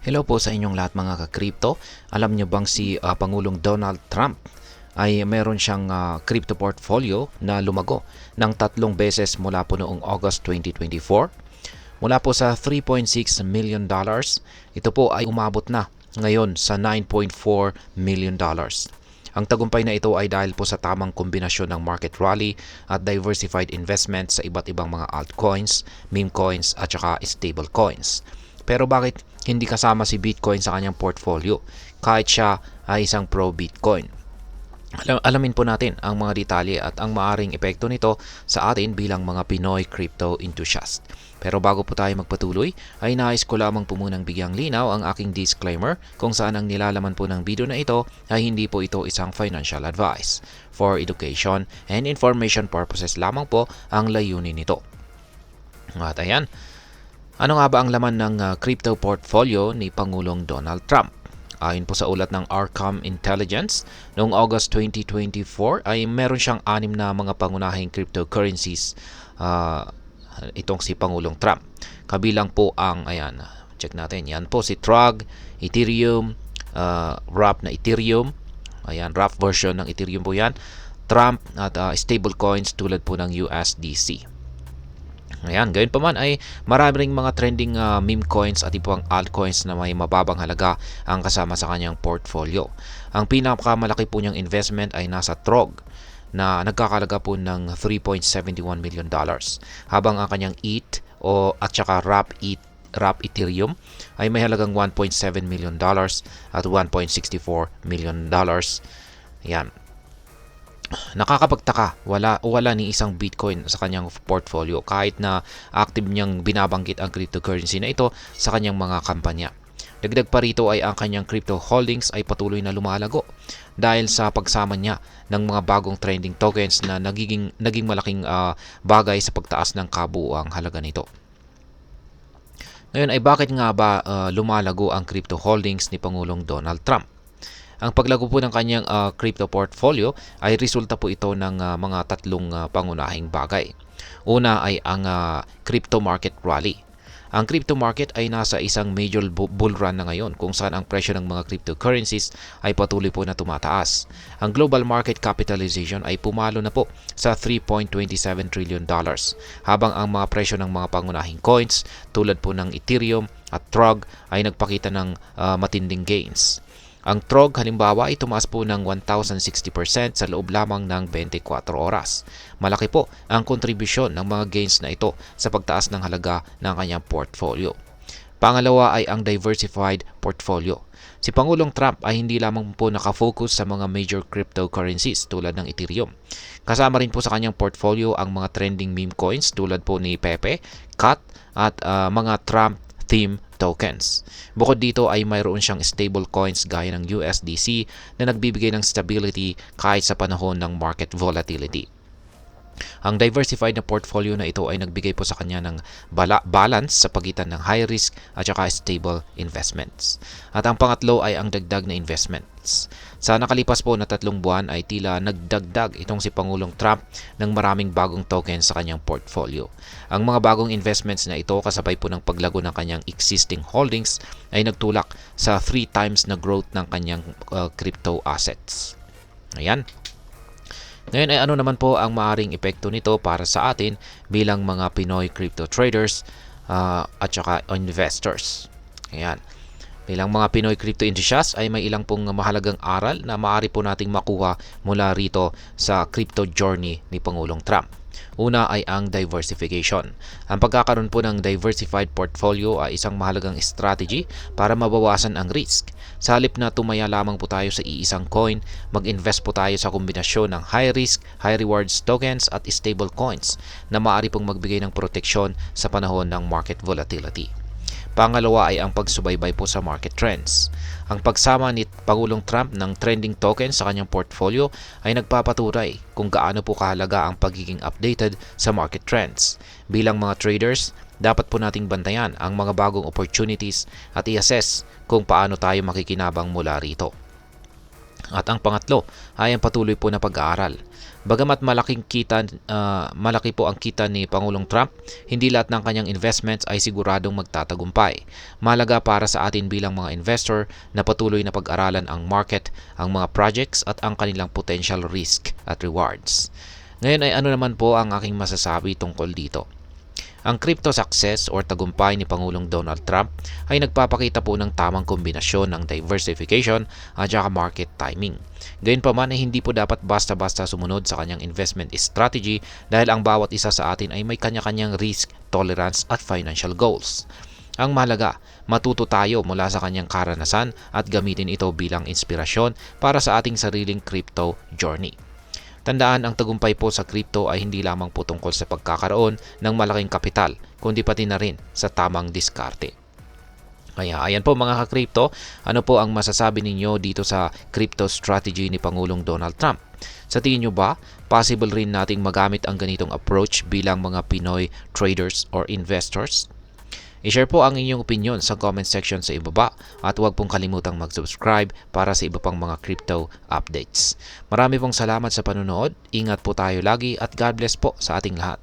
Hello po sa inyong lahat mga ka-crypto. Alam niyo bang si Pangulong Donald Trump ay meron siyang crypto portfolio na lumago ng 3 beses mula po noong August 2024. Mula po sa $3.6 million, ito po ay umabot na ngayon sa $9.4 million. Ang tagumpay na ito ay dahil po sa tamang kombinasyon ng market rally at diversified investment sa iba't ibang mga altcoins, meme coins at saka stable coins. Pero bakit hindi kasama si Bitcoin sa kanyang portfolio kahit siya ay isang pro-Bitcoin? Alamin po natin ang mga detalye at ang maaring epekto nito sa atin bilang mga Pinoy crypto enthusiast. Pero bago po tayo magpatuloy, ay nais ko lamang po munang bigyang linaw ang aking disclaimer kung saan ang nilalaman po ng video na ito ay hindi po ito isang financial advice. For education and information purposes lamang po ang layunin nito. At ayan, ano nga ba ang laman ng crypto portfolio ni Pangulong Donald Trump? Ayon po sa ulat ng Arkham Intelligence, noong August 2024 ay meron siyang 6 na mga pangunahing cryptocurrencies itong si Pangulong Trump. Kabilang po ang, ayan, check natin, yan po si Trug, Ethereum, wrap na Ethereum, ayan, wrap version ng Ethereum po yan, Trump at stablecoins tulad po ng USDC. Ayan, gayon pa man ay marami ring mga trending meme coins at ibang altcoins na may mababang halaga ang kasama sa kanyang portfolio. Ang pinakamalaki po niyang investment ay nasa Trog na nagkakalaga po ng $3.71 million. Habang ang kanyang ETH at saka wrap Ethereum ay may halagang $1.7 million at $1.64 million. Ayan. Nakakapagtaka, wala ni isang Bitcoin sa kanyang portfolio kahit na active niyang binabanggit ang cryptocurrency na ito sa kanyang mga kampanya. Dagdag pa rito ay ang kanyang crypto holdings ay patuloy na lumalago dahil sa pagsama niya ng mga bagong trending tokens na naging malaking bagay sa pagtaas ng kabuuang halaga nito. Ngayon ay bakit nga ba lumalago ang crypto holdings ni Pangulong Donald Trump? Ang paglago po ng kanyang crypto portfolio ay resulta po ito ng mga tatlong pangunahing bagay. Una ay ang crypto market rally. Ang crypto market ay nasa isang major bull run na ngayon kung saan ang presyo ng mga cryptocurrencies ay patuloy po na tumataas. Ang global market capitalization ay pumalo na po sa $3.27 trillion habang ang mga presyo ng mga pangunahing coins tulad po ng Ethereum at Trog ay nagpakita ng matinding gains. Ang Trog halimbawa ay tumaas po ng 1,060% sa loob lamang ng 24 oras. Malaki po ang kontribusyon ng mga gains na ito sa pagtaas ng halaga ng kanyang portfolio. Pangalawa ay ang diversified portfolio. Si Pangulong Trump ay hindi lamang po nakafocus sa mga major cryptocurrencies tulad ng Ethereum. Kasama rin po sa kanyang portfolio ang mga trending meme coins tulad po ni Pepe, CAT at mga Trump theme tokens. Bukod dito ay mayroon siyang stable coins gaya ng USDC na nagbibigay ng stability kahit sa panahon ng market volatility. Ang diversified na portfolio na ito ay nagbigay po sa kanya ng balance sa pagitan ng high risk at saka stable investments. At ang pangatlo ay ang dagdag na investments. Sa nakalipas po na 3 buwan ay tila nagdagdag itong si Pangulong Trump ng maraming bagong tokens sa kanyang portfolio. Ang mga bagong investments na ito kasabay po ng paglago ng kanyang existing holdings ay nagtulak sa 3 times na growth ng kanyang crypto assets. Ayan. Ngayon ay ano naman po ang maaring epekto nito para sa atin bilang mga Pinoy crypto traders at saka investors. Ayan. Bilang mga Pinoy crypto enthusiasts ay may ilang pong mahalagang aral na maaari po nating makuha mula rito sa crypto journey ni Pangulong Trump. Una ay ang diversification. Ang pagkakaroon po ng diversified portfolio ay isang mahalagang strategy para mabawasan ang risk. Sa halip na tumaya lamang po tayo sa iisang coin, mag-invest po tayo sa kombinasyon ng high risk, high rewards tokens at stable coins na maaari pong magbigay ng proteksyon sa panahon ng market volatility. Pangalawa ay ang pagsubaybay po sa market trends. Ang pagsama ni Pangulong Trump ng trending tokens sa kanyang portfolio ay nagpapatunay kung gaano po kahalaga ang pagiging updated sa market trends. Bilang mga traders, dapat po nating bantayan ang mga bagong opportunities at i-assess kung paano tayo makikinabang mula rito. At ang pangatlo ay ang patuloy po na pag-aaral. Bagamat malaki po ang kita ni Pangulong Trump, hindi lahat ng kanyang investments ay siguradong magtatagumpay. Mahalaga para sa atin bilang mga investor na patuloy na pag-aralan ang market, ang mga projects at ang kanilang potential risk at rewards. Ngayon ay ano naman po ang aking masasabi tungkol dito? Ang crypto success or tagumpay ni Pangulong Donald Trump ay nagpapakita po ng tamang kombinasyon ng diversification at saka market timing. Gayunpaman ay hindi po dapat basta-basta sumunod sa kanyang investment strategy dahil ang bawat isa sa atin ay may kanya-kanyang risk, tolerance at financial goals. Ang mahalaga, matuto tayo mula sa kanyang karanasan at gamitin ito bilang inspirasyon para sa ating sariling crypto journey. Tandaan, ang tagumpay po sa crypto ay hindi lamang po tungkol sa pagkakaroon ng malaking kapital, kundi pati na rin sa tamang diskarte. Kaya ayan po mga ka-crypto, ano po ang masasabi ninyo dito sa crypto strategy ni Pangulong Donald Trump? Sa tingin nyo ba, possible rin nating magamit ang ganitong approach bilang mga Pinoy traders or investors? I-share po ang inyong opinion sa comment section sa ibaba at huwag pong kalimutang mag-subscribe para sa iba pang mga crypto updates. Marami pong salamat sa panonood, ingat po tayo lagi at God bless po sa ating lahat.